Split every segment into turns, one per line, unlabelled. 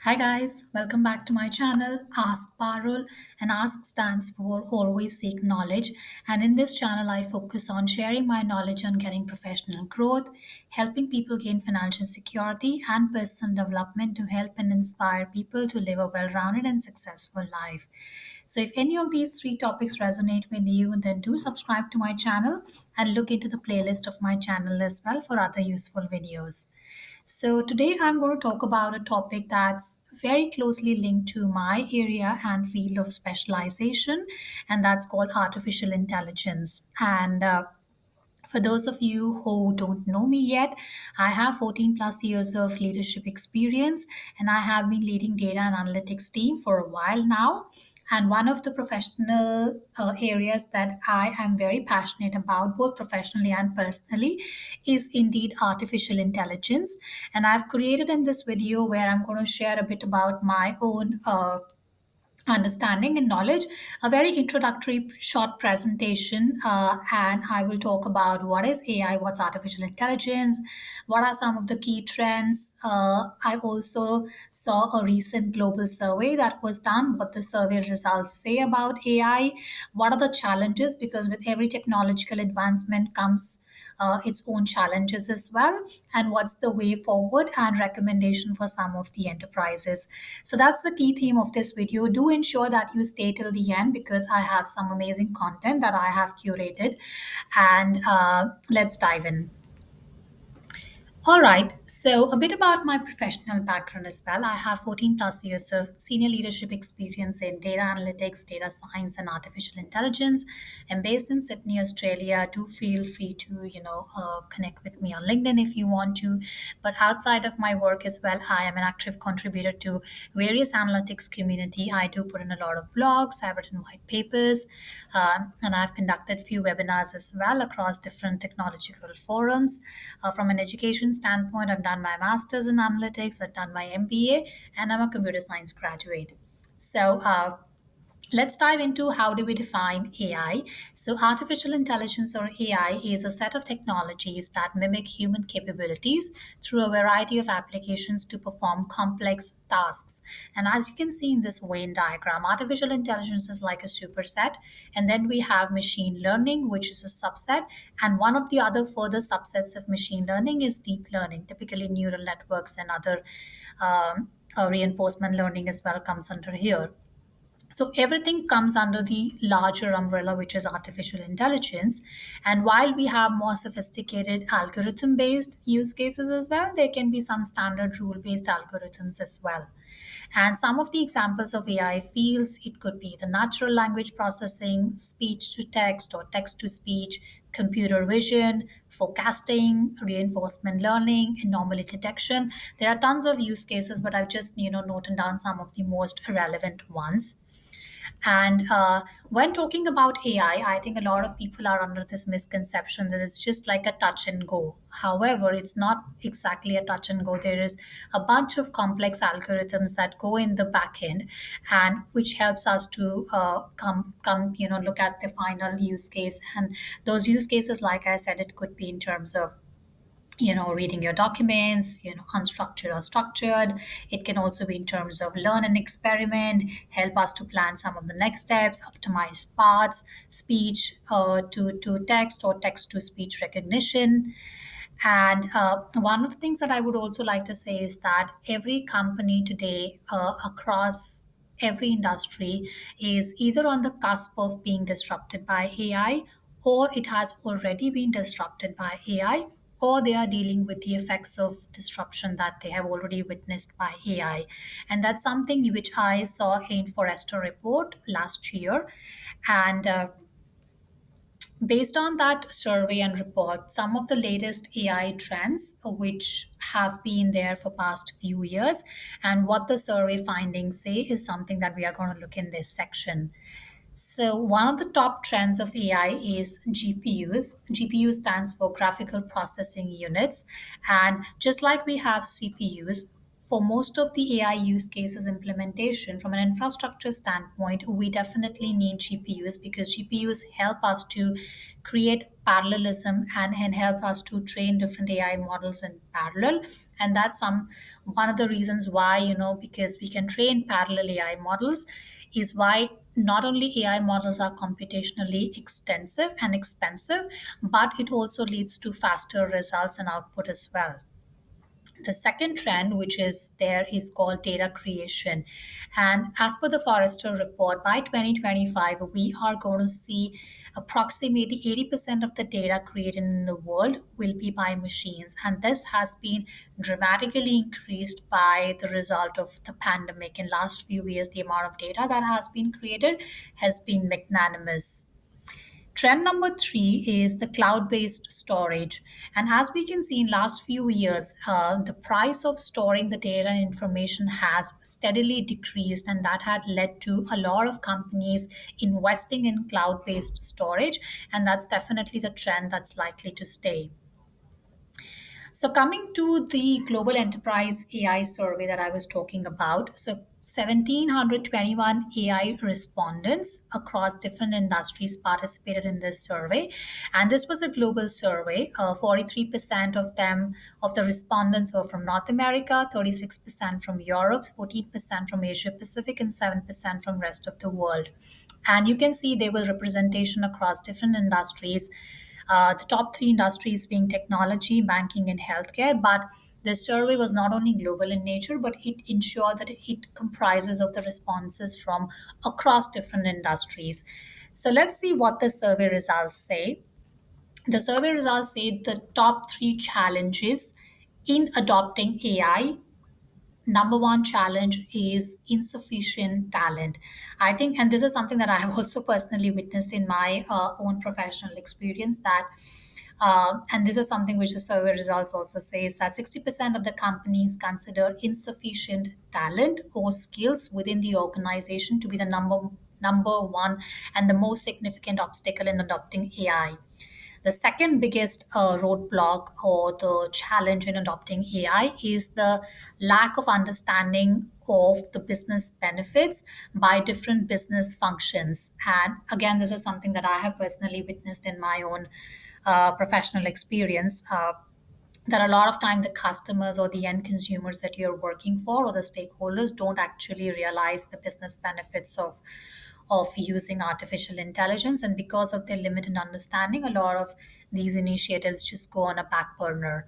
Hi guys, welcome back to my channel Ask Parul, and Ask stands for Always Seek Knowledge. And in this channel I focus on sharing my knowledge on getting professional growth, helping people gain financial security and personal development to help and inspire people to live a well-rounded and successful life. So if any of these three topics resonate with you, then do subscribe to my channel and look into the playlist of my channel as well for other useful videos. So, today I'm going to talk about a topic that's very closely linked to my area and field of specialization, and that's called artificial intelligence. And for those of you who don't know me yet, I have 14 plus years of leadership experience and I have been leading data and analytics team for a while now. And one of the professional areas that I am very passionate about, both professionally and personally, is indeed artificial intelligence. And I've created in this video where I'm going to share a bit about my own understanding and knowledge, a very introductory short presentation, and I will talk about what is AI, what's artificial intelligence, what are some of the key trends. I also saw a recent global survey that was done, what the survey results say about AI, what are the challenges, because with every technological advancement comes its own challenges as well, and what's the way forward and recommendation for some of the enterprises. So that's the key theme of this video. Do ensure that you stay till the end because I have some amazing content that I have curated, and let's dive in. All right, so a bit about my professional background as well. I have 14 plus years of senior leadership experience in data analytics, data science, and artificial intelligence. I'm based in Sydney, Australia. Do feel free to, connect with me on LinkedIn if you want to. But outside of my work as well, I am an active contributor to various analytics community. I do put in a lot of blogs. I've written white papers, and I've conducted few webinars as well across different technological forums. From an education standpoint, I've done my master's in analytics, I've done my MBA, and I'm a computer science graduate. So, let's dive into how do we define AI. So, artificial intelligence or AI is a set of technologies that mimic human capabilities through a variety of applications to perform complex tasks. And as you can see in this Venn diagram, artificial intelligence is like a superset, and then we have machine learning, which is a subset, and one of the other further subsets of machine learning is deep learning, typically neural networks and other reinforcement learning as well comes under here. So everything comes under the larger umbrella, which is artificial intelligence. And while we have more sophisticated algorithm based use cases as well, there can be some standard rule based algorithms as well. And some of the examples of AI fields, it could be the natural language processing, speech to text or text to speech, computer vision, forecasting, reinforcement learning, anomaly detection. There are tons of use cases, but I've just noted down some of the most relevant ones. And when talking about AI, I think a lot of people are under this misconception that it's just like a touch and go. However, it's not exactly a touch and go. There is a bunch of complex algorithms that go in the back end, and which helps us to look at the final use case. And those use cases, like I said, it could be in terms of reading your documents, unstructured or structured. It can also be in terms of learn and experiment, help us to plan some of the next steps, optimize paths, speech to text or text to speech recognition. And one of the things that I would also like to say is that every company today, across every industry, is either on the cusp of being disrupted by AI, or it has already been disrupted by AI, or they are dealing with the effects of disruption that they have already witnessed by AI. And that's something which I saw in Forrester report last year. And based on that survey and report, some of the latest AI trends which have been there for past few years and what the survey findings say is something that we are going to look in this section. So one of the top trends of AI is GPUs. GPU stands for graphical processing units. And just like we have CPUs, for most of the AI use cases implementation, from an infrastructure standpoint, we definitely need GPUs because GPUs help us to create parallelism and help us to train different AI models in parallel. And that's one of the reasons why, because we can train parallel AI models, is why not only AI models are computationally extensive and expensive, but it also leads to faster results and output as well. The second trend, which is there, is called data creation. And as per the Forrester report, by 2025, we are going to see approximately 80% of the data created in the world will be by machines. And this has been dramatically increased by the result of the pandemic. In last few years, the amount of data that has been created has been magnanimous. Trend number three is the cloud-based storage. And as we can see in last few years, the price of storing the data and information has steadily decreased, and that had led to a lot of companies investing in cloud-based storage. And that's definitely the trend that's likely to stay. So, coming to the Global Enterprise AI survey that I was talking about, so 1,721 AI respondents across different industries participated in this survey. And this was a global survey. 43% of them, of the respondents, were from North America, 36% from Europe, 14% from Asia Pacific, and 7% from rest of the world. And you can see there was representation across different industries, the top three industries being technology, banking, and healthcare. But this survey was not only global in nature, but it ensured that it comprises of the responses from across different industries. So let's see what the survey results say. The survey results say the top three challenges in adopting AI. Number one challenge is insufficient talent. I think, and this is something that I have also personally witnessed in my own professional experience, that and this is something which the survey results also says, that 60% of the companies consider insufficient talent or skills within the organization to be the number one and the most significant obstacle in adopting AI. The second biggest roadblock or the challenge in adopting AI is the lack of understanding of the business benefits by different business functions. And again, this is something that I have personally witnessed in my own professional experience. That a lot of time the customers or the end consumers that you're working for or the stakeholders don't actually realize the business benefits of using artificial intelligence, and because of their limited understanding, a lot of these initiatives just go on a back burner.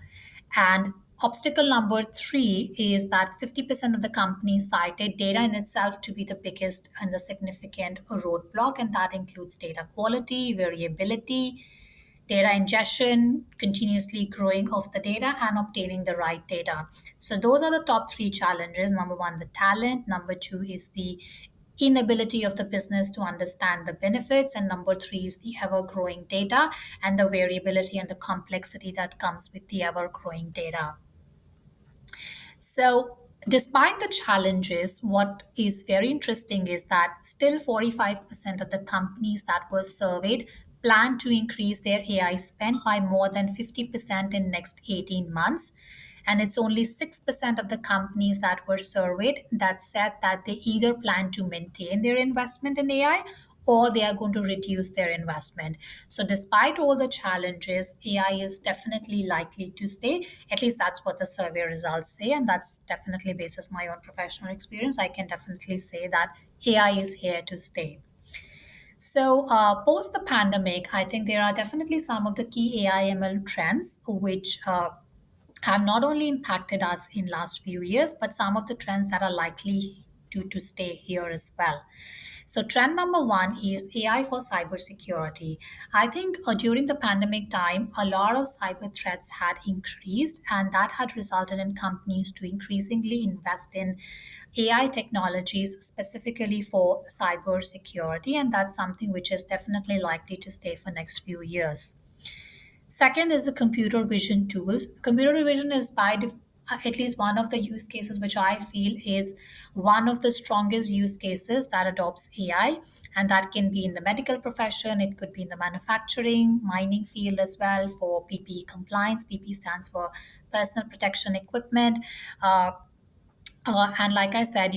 And obstacle number three is that 50% of the companies cited data in itself to be the biggest and the significant roadblock, and that includes data quality, variability, data ingestion, continuously growing of the data, and obtaining the right data. So, those are the top three challenges. Number one, the talent. Number two is the inability of the business to understand the benefits. And number three is the ever growing data and the variability and the complexity that comes with the ever growing data. So, despite the challenges, what is very interesting is that still 45% of the companies that were surveyed plan to increase their AI spend by more than 50% in next 18 months. And it's only 6% of the companies that were surveyed that said that they either plan to maintain their investment in AI or they are going to reduce their investment. So, despite all the challenges, AI is definitely likely to stay. At least that's what the survey results say, and that's definitely basis my own professional experience. I can definitely say that AI is here to stay. So, post the pandemic, I think there are definitely some of the key AI ML trends which have not only impacted us in last few years, but some of the trends that are likely to stay here as well. So, trend number one is AI for cybersecurity. I think during the pandemic time, a lot of cyber threats had increased, and that had resulted in companies to increasingly invest in AI technologies specifically for cybersecurity, and that's something which is definitely likely to stay for next few years. Second is the computer vision tools. Computer vision is at least one of the use cases which I feel is one of the strongest use cases that adopts AI, and that can be in the medical profession, it could be in the manufacturing, mining field as well for PPE compliance. PPE stands for personal protection equipment. And like I said,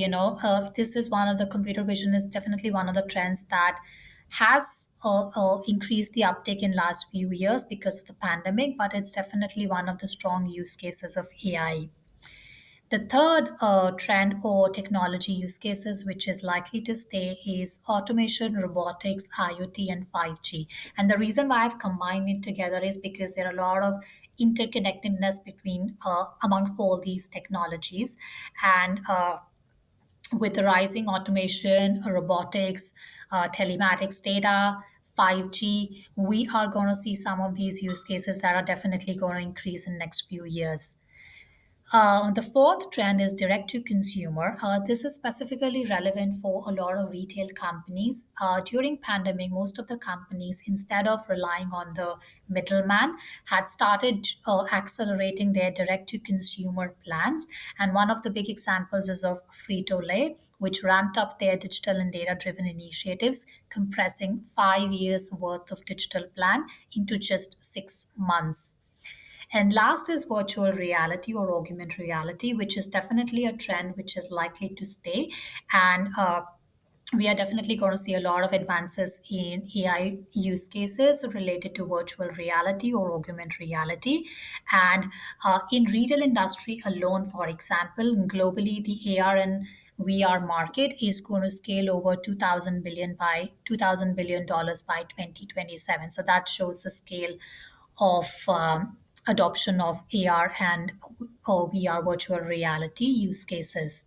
this is one of the computer vision is definitely one of the trends that has increased the uptake in last few years because of the pandemic, but it's definitely one of the strong use cases of AI. The third trend or technology use cases, which is likely to stay, is automation, robotics, IoT, and 5G. And the reason why I've combined it together is because there are a lot of interconnectedness between among all these technologies, and with the rising automation, robotics, telematics data, 5G, we are going to see some of these use cases that are definitely going to increase in next few years. The fourth trend is direct to consumer. This is specifically relevant for a lot of retail companies. During pandemic, most of the companies, instead of relying on the middleman, had started accelerating their direct to consumer plans. And one of the big examples is of Frito-Lay, which ramped up their digital and data-driven initiatives, compressing 5 years worth of digital plan into just 6 months. And last is virtual reality or augmented reality, which is definitely a trend which is likely to stay. And we are definitely going to see a lot of advances in AI use cases related to virtual reality or augmented reality. And in retail industry alone, for example, globally, the AR and VR market is going to scale over 2000 billion dollars by 2027. So that shows the scale of adoption of AR and or VR virtual reality use cases.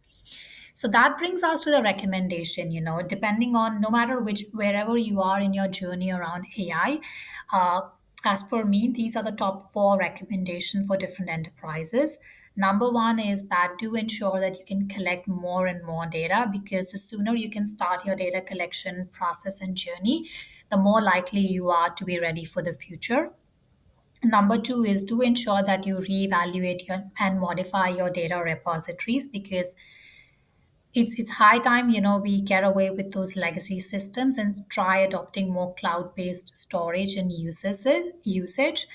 So that brings us to the recommendation, depending on no matter which, wherever you are in your journey around AI, as per me, these are the top four recommendations for different enterprises. Number one is that do ensure that you can collect more and more data, because the sooner you can start your data collection process and journey, the more likely you are to be ready for the future. Number two is to ensure that you reevaluate and modify your data repositories, because it's high time we get away with those legacy systems and try adopting more cloud-based storage and usage.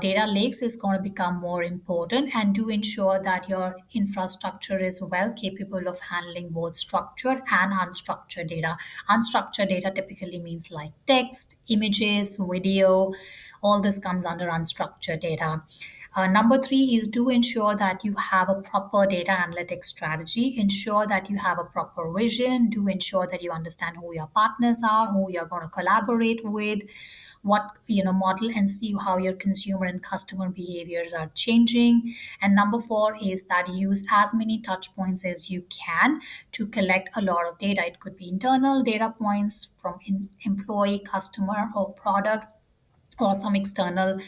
Data lakes is going to become more important, and do ensure that your infrastructure is well capable of handling both structured and unstructured data. Unstructured data typically means like text, images, video. All this comes under unstructured data. Number three is do ensure that you have a proper data analytics strategy. Ensure that you have a proper vision. Do ensure that you understand who your partners are, who you're going to collaborate with, what model, and see how your consumer and customer behaviors are changing. And number four is that use as many touch points as you can to collect a lot of data. It could be internal data points from employee, customer, or product, or some external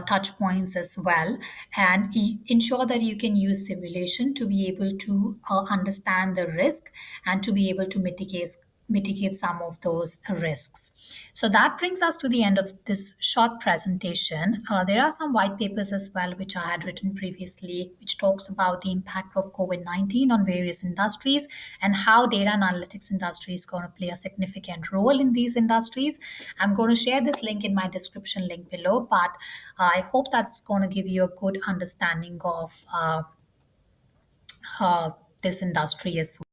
touch points as well. And ensure that you can use simulation to be able to understand the risk and to be able to mitigate some of those risks. So that brings us to the end of this short presentation. There are some white papers as well which I had written previously, which talks about the impact of COVID-19 on various industries and how data and analytics industry is going to play a significant role in these industries. I'm going to share this link in my description link below, but I hope that's going to give you a good understanding of uh, this industry as well.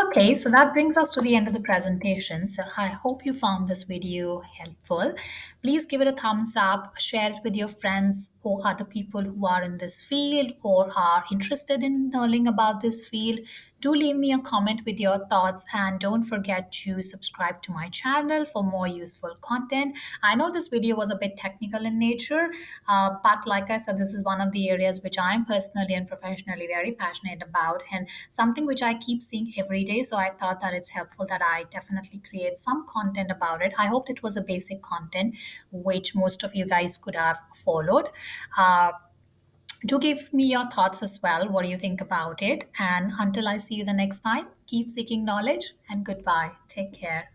Okay, so that brings us to the end of the presentation. So I hope you found this video helpful. Please give it a thumbs up, share it with your friends or other people who are in this field or are interested in learning about this field. Do leave me a comment with your thoughts, and don't forget to subscribe to my channel for more useful content. I know this video was a bit technical in nature, but like I said, this is one of the areas which I'm personally and professionally very passionate about, and something which I keep seeing every day. So I thought that it's helpful that I definitely create some content about it. I hope it was a basic content which most of you guys could have followed. Uh, do give me your thoughts as well. What do you think about it? And until I see you the next time, keep seeking knowledge, and goodbye. Take care.